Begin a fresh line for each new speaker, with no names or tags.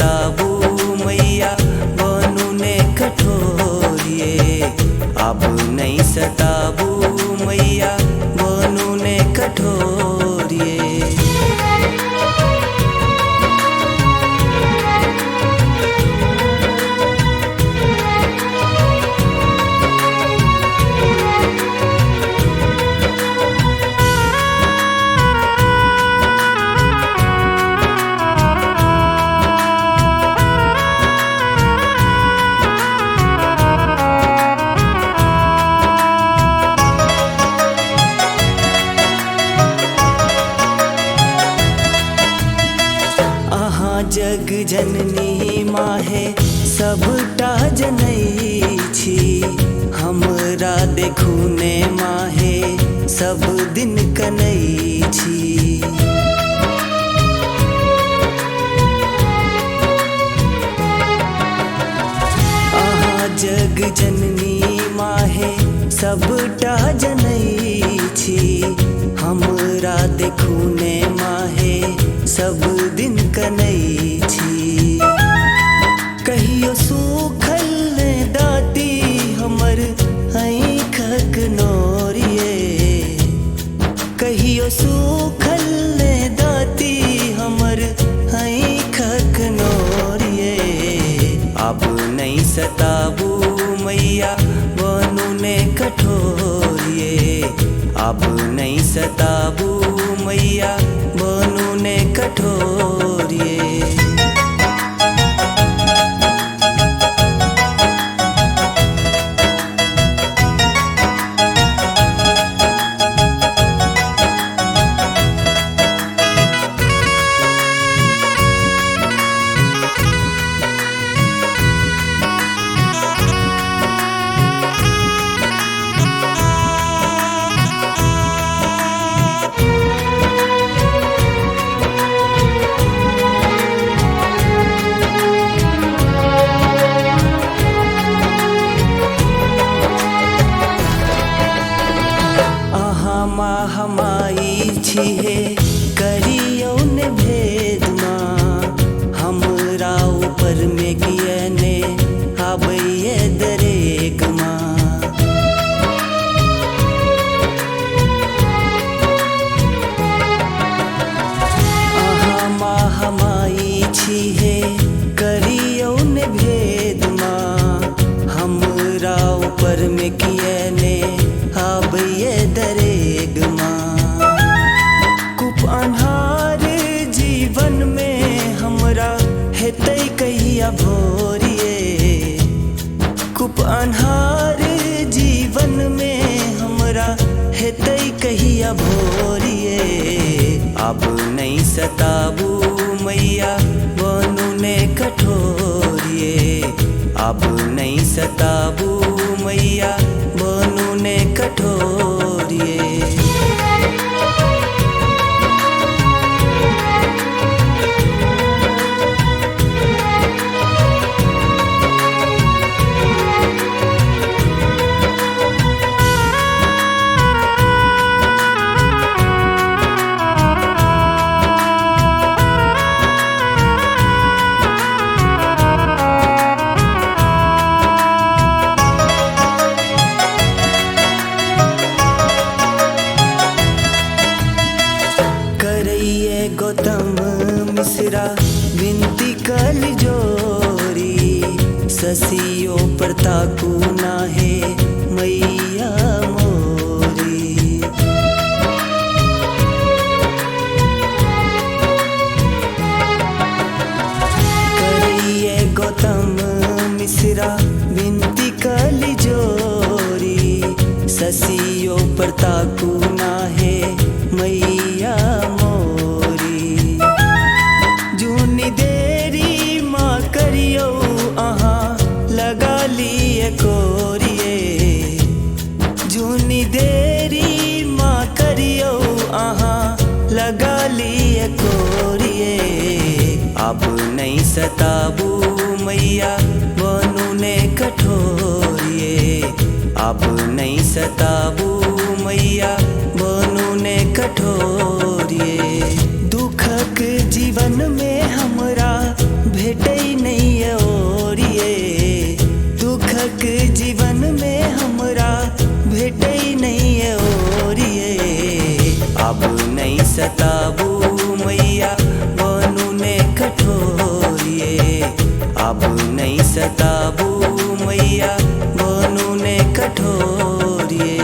सताबू मैया बनू ने कठोरिए। अब नहीं सताबू मैया बनू ने कठोरिए। जग जननी माहे सबटा जनई छी। हमरा देखू ने माहे सब दिन कनई छी। आहा जग जननी माहे सबटा जनई छी। हमरा देखू ने माहे सब दिन कनई छी। कहियो सूखल दाती हमर आँखक नोरिए। कहियो सूखल दाती हमर आँखक नोरिए। अब नहीं सताबू मैया बनू ने कठोरिए। अब नहीं सताबू मैया बनू ने कठोरिए। हमाई छिहे करियो ने भेद माँ। हमरा ऊपर में किए ने आबैये दरेक माँ। आहा माँ हमाई छिहे करियो ने भेद माँ। हमरा ऊपर में किए ने आबैये दरेक माँ। कुप अन्हार जीवन में हमरा हेतै कहिया भोरिए। कुप अन्हार जीवन में हमरा हेतै कहिया भोरिए। अब नहीं सताबू मैया बनू ने कठोरिए। अब नहीं सताबू मैया बनू ने कठोरिए। गौतम मिश्रा विनती कल जोरी। ससियो पर ताकू नाहे मैया मोरी। करिए गौतम मिश्रा विनती कल जोरी। ससियो पर ताकू नाहे मैया देरी माँ करियो अहाँ लगा लिए कोरिए। जूनी देरी माँ करियो अहाँ लगा लिए कोरिए। अब नहीं सताबू मैया बनू ने कठोरिए। अब नहीं सताबू मैया बनू ने कठोरिए। दुखक जीवन में हमरा भेटै नहीं ओरिए दुखक जीवन में हमरा भेटै नहीं ओरिए अब नहीं सताबू मैया बनू ने कठोरिए अब नहीं सताबू मैया बनू ने कठोरिए।